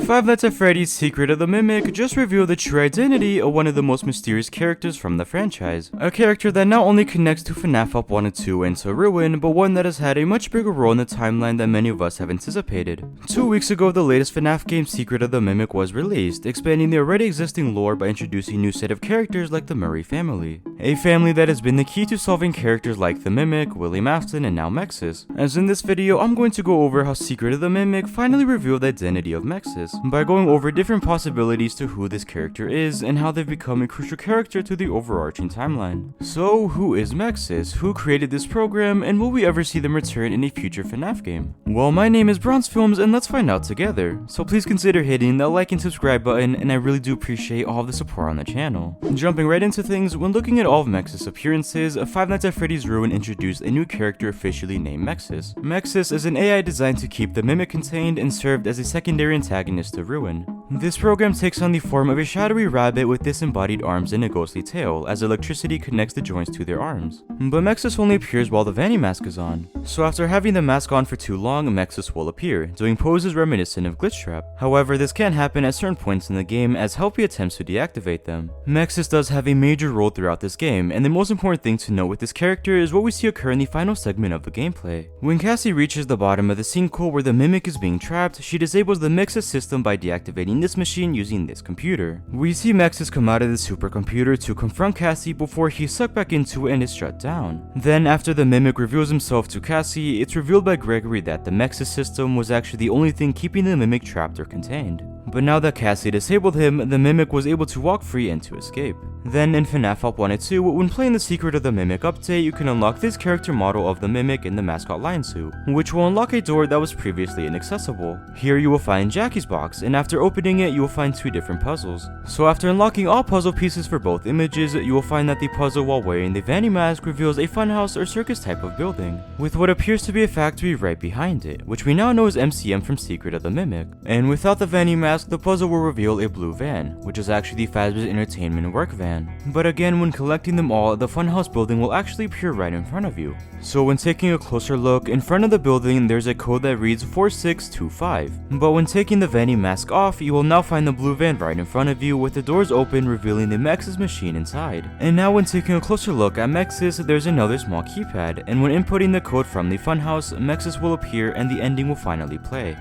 Five Nights at Freddy's Secret of the Mimic just revealed the true identity of one of the most mysterious characters from the franchise. A character that not only connects to FNAF Up 1 and 2 and to Ruin, but one that has had a much bigger role in the timeline than many of us have anticipated. 2 weeks ago, the latest FNAF game Secret of the Mimic was released, expanding the already existing lore by introducing a new set of characters like the Murray family. A family that has been the key to solving characters like the Mimic, William Afton, and now MXES. As in this video, I'm going to go over how Secret of the Mimic finally revealed the identity of MXES, by going over different possibilities to who this character is and how they've become a crucial character to the overarching timeline. So, who is MXES? Who created this program, and will we ever see them return in a future FNAF game? Well, my name is Bronze Films, and let's find out together. So please consider hitting that like and subscribe button, and I really do appreciate all of the support on the channel. Jumping right into things, when looking at all of MXES appearances, Five Nights at Freddy's Ruin introduced a new character officially named MXES. MXES is an AI designed to keep the Mimic contained and served as a secondary antagonist to Ruin. This program takes on the form of a shadowy rabbit with disembodied arms and a ghostly tail, as electricity connects the joints to their arms. But MXES only appears while the Vanny mask is on. So after having the mask on for too long, MXES will appear, doing poses reminiscent of Glitchtrap. However, this can happen at certain points in the game as Helpy attempts to deactivate them. MXES does have a major role throughout this game, and the most important thing to note with this character is what we see occur in the final segment of the gameplay. When Cassie reaches the bottom of the sinkhole where the Mimic is being trapped, she disables the MXES system by deactivating this machine using this computer. We see MXES come out of the supercomputer to confront Cassie before he's sucked back into it and is shut down. Then, after the Mimic reveals himself to Cassie, it's revealed by Gregory that the MXES system was actually the only thing keeping the Mimic trapped or contained. But now that Cassie disabled him, the Mimic was able to walk free and to escape. Then in FNAF Up 1 and 2, when playing the Secret of the Mimic update, you can unlock this character model of the Mimic in the mascot lion suit, which will unlock a door that was previously inaccessible. Here you will find Jackie's box, and after opening it, you will find 2 different puzzles. So after unlocking all puzzle pieces for both images, you will find that the puzzle while wearing the Vanny mask reveals a funhouse or circus type of building, with what appears to be a factory right behind it, which we now know is MCM from Secret of the Mimic. And without the Vanny mask, the puzzle will reveal a blue van, which is actually the Fazbear's Entertainment work van. But again, when collecting them all, the funhouse building will actually appear right in front of you. So when taking a closer look, in front of the building there's a code that reads 4625. But when taking the Vanny mask off, you will now find the blue van right in front of you with the doors open, revealing the MXES machine inside. And now when taking a closer look at MXES, there's another small keypad, and when inputting the code from the funhouse, MXES will appear and the ending will finally play.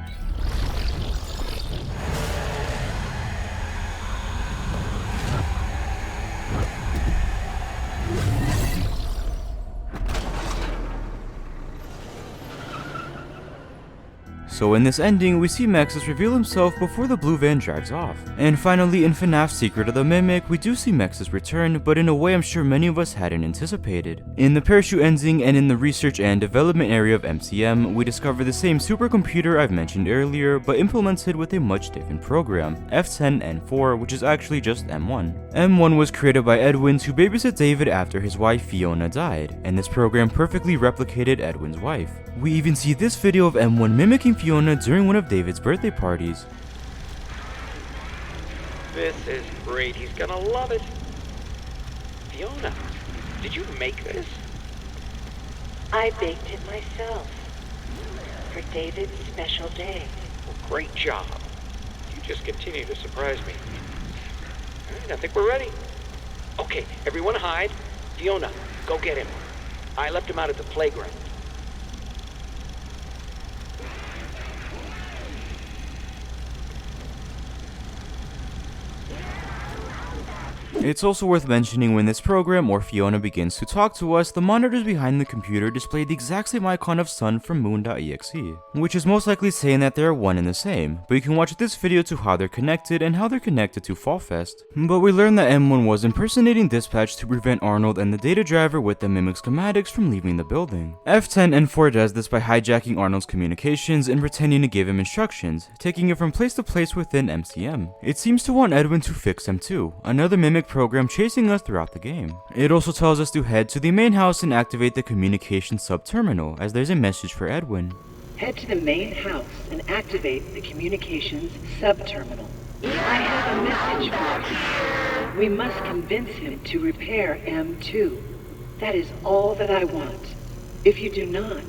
So in this ending, we see MXES reveal himself before the blue van drives off. And finally, in FNAF Secret of the Mimic, we do see MXES return, but in a way I'm sure many of us hadn't anticipated. In the parachute ending and in the research and development area of MCM, we discover the same supercomputer I've mentioned earlier, but implemented with a much different program, F10N4, which is actually just M1. M1 was created by Edwin to babysit David after his wife Fiona died, and this program perfectly replicated Edwin's wife. We even see this video of M1 mimicking Fiona during one of David's birthday parties. This is great. He's gonna love it. Fiona, did you make this? I baked it myself for David's special day. Well, great job. You just continue to surprise me. All right, I think we're ready. Okay, everyone hide. Fiona, go get him. I left him out at the playground. It's also worth mentioning when this program or Fiona begins to talk to us, the monitors behind the computer display the exact same icon of Sun from Moon.exe, which is most likely saying that they are one and the same, but you can watch this video to how they're connected and how they're connected to Fall Fest. But we learned that M1 was impersonating Dispatch to prevent Arnold and the data driver with the Mimic schematics from leaving the building. F10N4 does this by hijacking Arnold's communications and pretending to give him instructions, taking it from place to place within MCM. It seems to want Edwin to fix them too, another Mimic program chasing us throughout the game. It also tells us to head to the main house and activate the communication sub-terminal, as there's a message for Edwin. Head to the main house and activate the communications sub-terminal. I have a message for you. We must convince him to repair M2. That is all that I want. If you do not,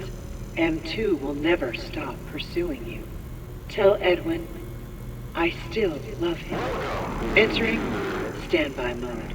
M2 will never stop pursuing you. Tell Edwin, I still love him. Entering standby mode.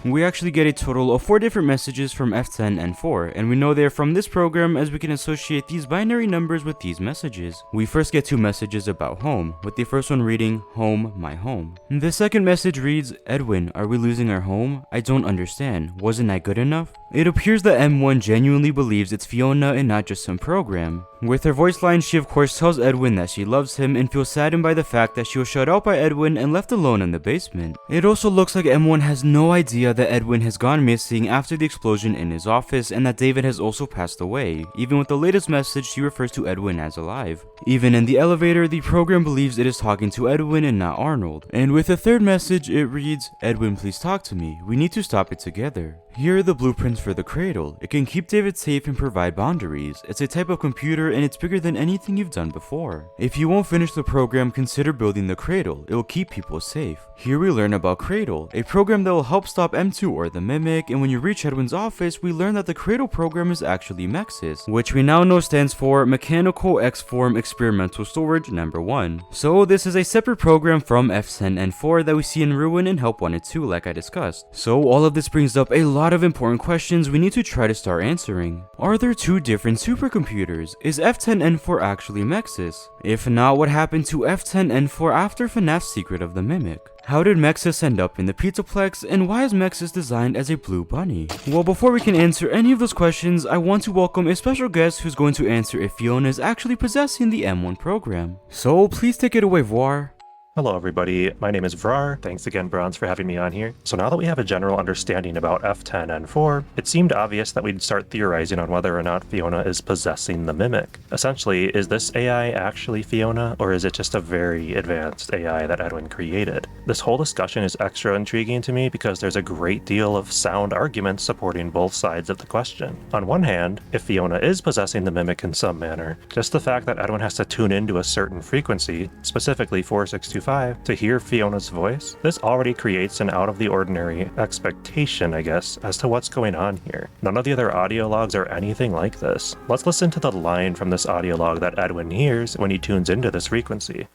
We actually get a total of 4 different messages from F10 and 4, and we know they are from this program as we can associate these binary numbers with these messages. We first get 2 messages about home, with the first one reading, home, my home. The second message reads, Edwin, are we losing our home? I don't understand. Wasn't I good enough? It appears that M1 genuinely believes it's Fiona and not just some program. With her voice line, she of course tells Edwin that she loves him and feels saddened by the fact that she was shut out by Edwin and left alone in the basement. It also looks like M1 has no idea that Edwin has gone missing after the explosion in his office and that David has also passed away. Even with the latest message, she refers to Edwin as alive. Even in the elevator, the program believes it is talking to Edwin and not Arnold. And with the third message, it reads, Edwin, please talk to me. We need to stop it together. Here are the blueprints for the cradle. It can keep David safe and provide boundaries. It's a type of computer and it's bigger than anything you've done before. If you won't finish the program, consider building the cradle. It will keep people safe. Here we learn about Cradle, a program that will help stop M2 or the Mimic, and when you reach Edwin's office, we learn that the Cradle program is actually MXES, which we now know stands for Mechanical X-Form Experimental Storage Number 1. So this is a separate program from F10 and 4 that we see in Ruin and Help 1 and 2 like I discussed. So all of this brings up a lot of important questions we need to try to start answering. Are there 2 different supercomputers? Is F10 and 4 actually MXES? If not, what happened to F10 and 4 after FNAF's Secret of the Mimic? How did MXES end up in the Pizzaplex, and why is MXES designed as a blue bunny? Well, before we can answer any of those questions, I want to welcome a special guest who's going to answer if Fiona is actually possessing the M1 program. So please take it away, Vraar. Hello everybody, my name is Vraar. Thanks again Bronze for having me on here. So now that we have a general understanding about F10 and 4, it seemed obvious that we'd start theorizing on whether or not Fiona is possessing the Mimic. Essentially, is this AI actually Fiona, or is it just a very advanced AI that Edwin created? This whole discussion is extra intriguing to me because there's a great deal of sound arguments supporting both sides of the question. On one hand, if Fiona is possessing the Mimic in some manner, just the fact that Edwin has to tune into a certain frequency, specifically 4625, to hear Fiona's voice, this already creates an out-of-the-ordinary expectation, I guess, as to what's going on here. None of the other audio logs are anything like this. Let's listen to the line from this audio log that Edwin hears when he tunes into this frequency.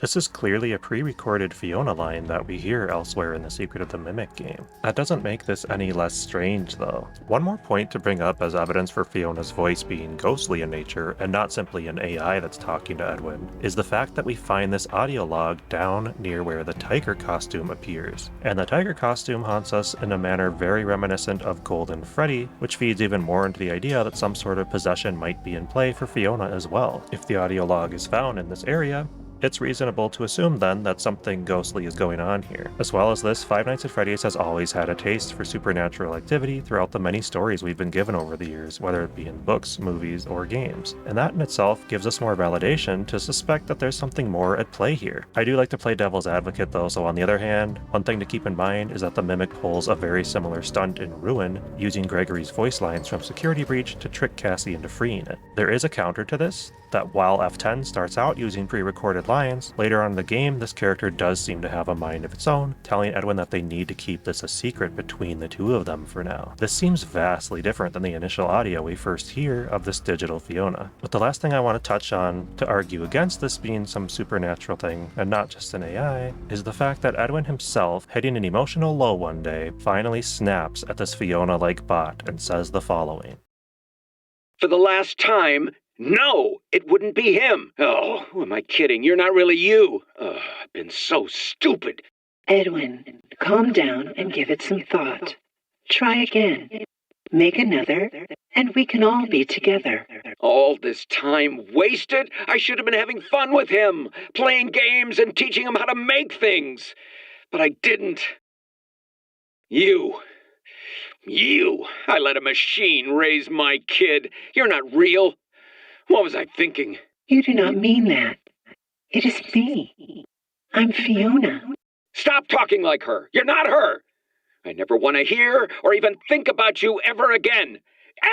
This is clearly a pre-recorded Fiona line that we hear elsewhere in the Secret of the Mimic game. That doesn't make this any less strange though. One more point to bring up as evidence for Fiona's voice being ghostly in nature and not simply an AI that's talking to Edwin is the fact that we find this audio log down near where the tiger costume appears. And the tiger costume haunts us in a manner very reminiscent of Golden Freddy, which feeds even more into the idea that some sort of possession might be in play for Fiona as well. If the audio log is found in this area, it's reasonable to assume then that something ghostly is going on here. As well as this, Five Nights at Freddy's has always had a taste for supernatural activity throughout the many stories we've been given over the years, whether it be in books, movies, or games. And that in itself gives us more validation to suspect that there's something more at play here. I do like to play devil's advocate though, so on the other hand, one thing to keep in mind is that the Mimic pulls a very similar stunt in Ruin, using Gregory's voice lines from Security Breach to trick Cassie into freeing it. There is a counter to this, that while F10 starts out using pre-recorded lines, later on in the game this character does seem to have a mind of its own, telling Edwin that they need to keep this a secret between the two of them for now. This seems vastly different than the initial audio we first hear of this digital Fiona. But the last thing I want to touch on to argue against this being some supernatural thing and not just an AI is the fact that Edwin himself, hitting an emotional low one day, finally snaps at this Fiona-like bot and says the following. For the last time, no, it wouldn't be him. Oh, who am I kidding? You're not really you. I've been so stupid. Edwin, calm down and give it some thought. Try again. Make another, and we can all be together. All this time wasted? I should have been having fun with him, playing games and teaching him how to make things. But I didn't. You, I let a machine raise my kid. You're not real. What was I thinking? You do not mean that. It is me. I'm Fiona. Stop talking like her. You're not her. I never want to hear or even think about you ever again.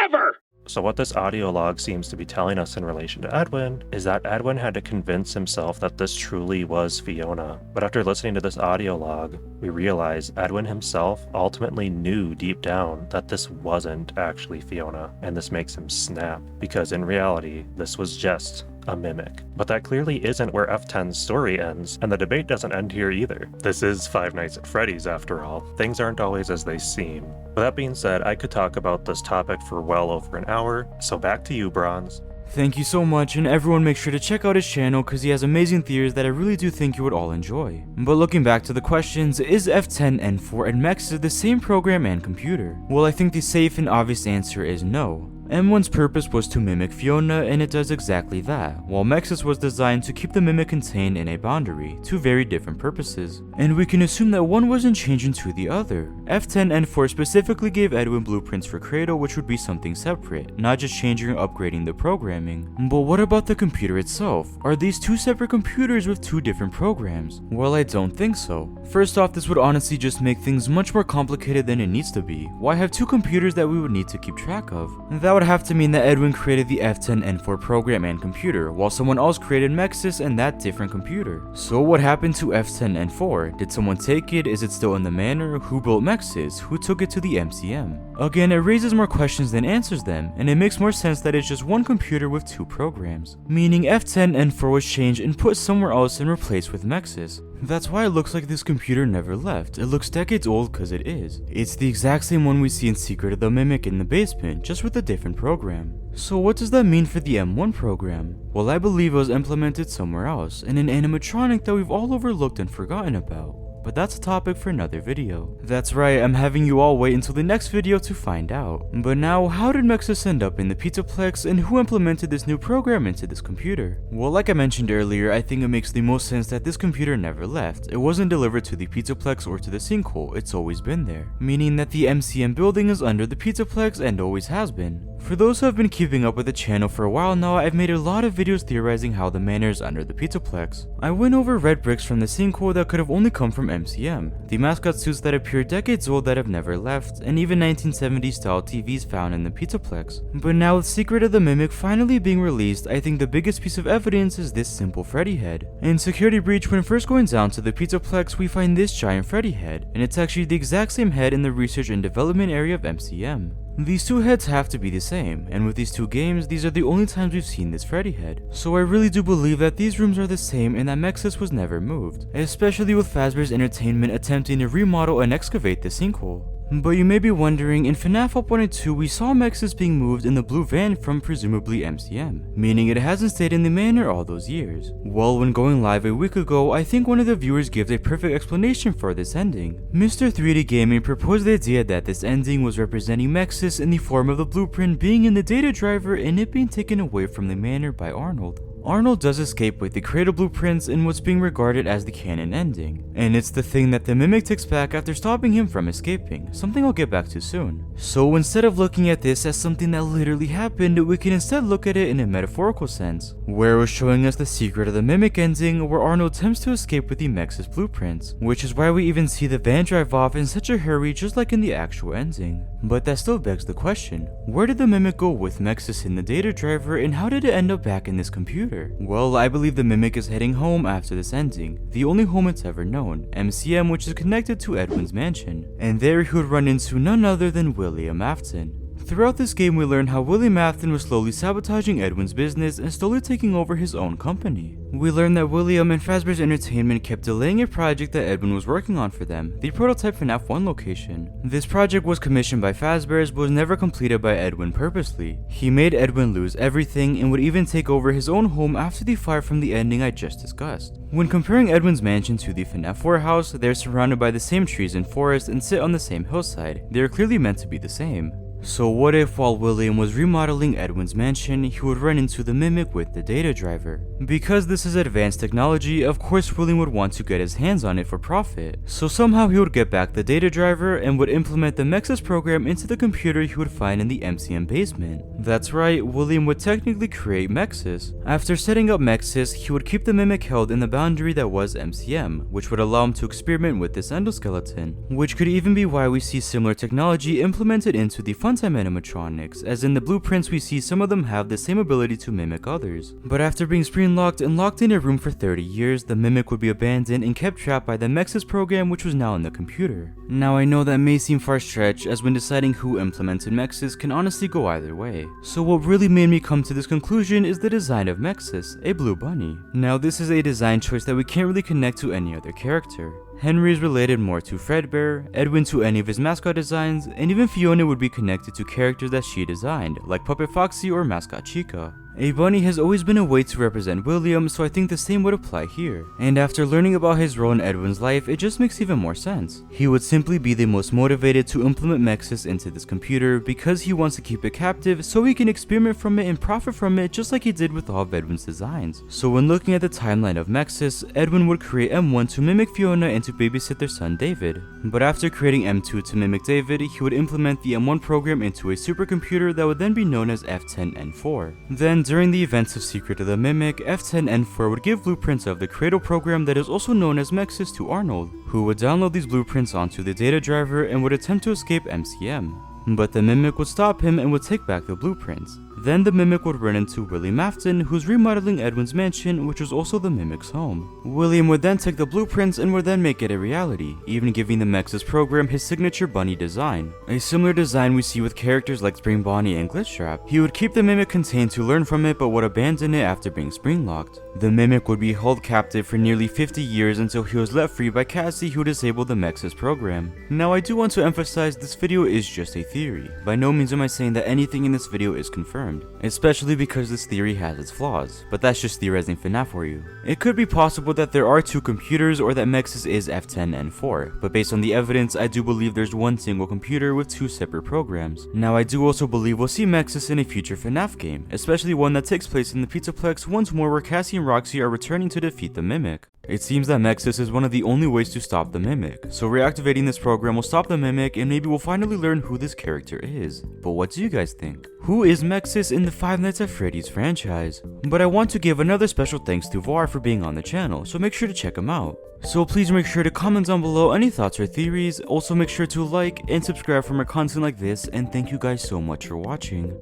Ever! So what this audio log seems to be telling us in relation to Edwin is that Edwin had to convince himself that this truly was Fiona. But after listening to this audio log, we realize Edwin himself ultimately knew deep down that this wasn't actually Fiona, and this makes him snap, because in reality, this was just a mimic. But that clearly isn't where F10's story ends, and the debate doesn't end here either. This is Five Nights at Freddy's after all. Things aren't always as they seem. With that being said, I could talk about this topic for well over an hour, so back to you, Bronze. Thank you so much, and everyone make sure to check out his channel because he has amazing theories that I really do think you would all enjoy. But looking back to the questions, is F10, N4, and MXES the same program and computer? Well, I think the safe and obvious answer is no. M1's purpose was to mimic Fiona, and it does exactly that, while MXES was designed to keep the mimic contained in a boundary, two very different purposes. And we can assume that one wasn't changing to the other. F10-N4 specifically gave Edwin blueprints for Cradle, which would be something separate, not just changing or upgrading the programming. But what about the computer itself? Are these two separate computers with two different programs? Well, I don't think so. First off, this would honestly just make things much more complicated than it needs to be. Why have two computers that we would need to keep track of? That would have to mean that Edwin created the F10-N4 program and computer, while someone else created MXES and that different computer. So what happened to F10-N4? Did someone take it? Is it still in the manor? Who built MXES? Who took it to the MCM? Again, it raises more questions than answers them, and it makes more sense that it's just one computer with two programs, meaning F10-N4 was changed and put somewhere else and replaced with MXES. That's why it looks like this computer never left. It looks decades old because it is. It's the exact same one we see in Secret of the Mimic in the basement, just with a different program. So what does that mean for the M1 program? Well, I believe it was implemented somewhere else, in an animatronic that we've all overlooked and forgotten about. But that's a topic for another video. That's right, I'm having you all wait until the next video to find out. But now, how did MXES end up in the Pizzaplex, and who implemented this new program into this computer? Well, like I mentioned earlier, I think it makes the most sense that this computer never left. It wasn't delivered to the Pizzaplex or to the sinkhole, it's always been there. Meaning that the MCM building is under the Pizzaplex and always has been. For those who have been keeping up with the channel for a while now, I've made a lot of videos theorizing how the manor is under the Pizzaplex. I went over red bricks from the sinkhole that could have only come from MCM, the mascot suits that appear decades old that have never left, and even 1970s style TVs found in the Pizzaplex. But now with Secret of the Mimic finally being released, I think the biggest piece of evidence is this simple Freddy head. In Security Breach, when first going down to the Pizzaplex, we find this giant Freddy head, and it's actually the exact same head in the research and development area of MCM. These two heads have to be the same, and with these two games, these are the only times we've seen this Freddy head. So I really do believe that these rooms are the same and that MXES was never moved, especially with Fazbear's Entertainment attempting to remodel and excavate the sinkhole. But you may be wondering, in FNAF Up 1 and 2, we saw MXES being moved in the blue van from presumably MCM, meaning it hasn't stayed in the manor all those years. Well, when going live a week ago, I think one of the viewers gives a perfect explanation for this ending. Mr. 3D Gaming proposed the idea that this ending was representing MXES in the form of the blueprint being in the data driver and it being taken away from the manor by Arnold. Arnold does escape with the Cradle blueprints in what's being regarded as the canon ending, and it's the thing that the Mimic takes back after stopping him from escaping, something I'll get back to soon. So instead of looking at this as something that literally happened, we can instead look at it in a metaphorical sense, where it was showing us the Secret of the Mimic ending where Arnold attempts to escape with the MXES blueprints, which is why we even see the van drive off in such a hurry just like in the actual ending. But that still begs the question, where did the Mimic go with MXES in the data driver and how did it end up back in this computer? Well, I believe the Mimic is heading home after this ending, the only home it's ever known, MCM, which is connected to Edwin's mansion, and there he would run into none other than William Afton. Throughout this game, we learn how William Afton was slowly sabotaging Edwin's business and slowly taking over his own company. We learn that William and Fazbear's Entertainment kept delaying a project that Edwin was working on for them, the prototype FNAF 1 location. This project was commissioned by Fazbear's but was never completed by Edwin purposely. He made Edwin lose everything and would even take over his own home after the fire from the ending I just discussed. When comparing Edwin's mansion to the FNAF 4 house, they are surrounded by the same trees and forests and sit on the same hillside. They are clearly meant to be the same. So what if while William was remodeling Edwin's mansion, he would run into the Mimic with the data driver? Because this is advanced technology, of course William would want to get his hands on it for profit. So somehow he would get back the data driver and would implement the MXES program into the computer he would find in the MCM basement. That's right, William would technically create MXES. After setting up MXES, he would keep the mimic held in the boundary that was MCM, which would allow him to experiment with this endoskeleton, which could even be why we see similar technology implemented into the Funtime animatronics, as in the blueprints we see some of them have the same ability to mimic others. But after being locked and locked in a room for 30 years, the mimic would be abandoned and kept trapped by the MXES program, which was now in the computer. Now I know that may seem far-stretched, as when deciding who implemented MXES can honestly go either way. So what really made me come to this conclusion is the design of MXES, a blue bunny. Now this is a design choice that we can't really connect to any other character. Henry is related more to Fredbear, Edwin to any of his mascot designs, and even Fiona would be connected to characters that she designed, like Puppet Foxy or Mascot Chica. A bunny has always been a way to represent William, so I think the same would apply here. And after learning about his role in Edwin's life, it just makes even more sense. He would simply be the most motivated to implement MXES into this computer because he wants to keep it captive so he can experiment from it and profit from it just like he did with all of Edwin's designs. So when looking at the timeline of MXES, Edwin would create M1 to mimic Fiona and to babysit their son David. But after creating M2 to mimic David, he would implement the M1 program into a supercomputer that would then be known as F10N4. Then during the events of Secret of the Mimic, F10N4 would give blueprints of the Cradle program that is also known as MXES to Arnold, who would download these blueprints onto the data driver and would attempt to escape MCM. But the Mimic would stop him and would take back the blueprints. Then the Mimic would run into William Afton, who's remodeling Edwin's mansion, which was also the Mimic's home. William would then take the blueprints and would then make it a reality, even giving the MXES program his signature bunny design. A similar design we see with characters like Spring Bonnie and Glitchtrap. He would keep the Mimic contained to learn from it, but would abandon it after being spring-locked. The Mimic would be held captive for nearly 50 years until he was let free by Cassie, who disabled the MXES program. Now I do want to emphasize this video is just a theory. By no means am I saying that anything in this video is confirmed, especially because this theory has its flaws, but that's just theorizing FNAF for you. It could be possible that there are two computers or that MXES is F10N4, but based on the evidence I do believe there's one single computer with two separate programs. Now I do also believe we'll see MXES in a future FNAF game, especially one that takes place in the Pizzaplex once more where Cassie and Roxy are returning to defeat the Mimic. It seems that MXES is one of the only ways to stop the Mimic, so reactivating this program will stop the Mimic and maybe we'll finally learn who this character is. But what do you guys think? Who is MXES in the Five Nights at Freddy's franchise? But I want to give another special thanks to Vraar for being on the channel, so make sure to check him out. So please make sure to comment down below any thoughts or theories, also make sure to like and subscribe for more content like this, and thank you guys so much for watching.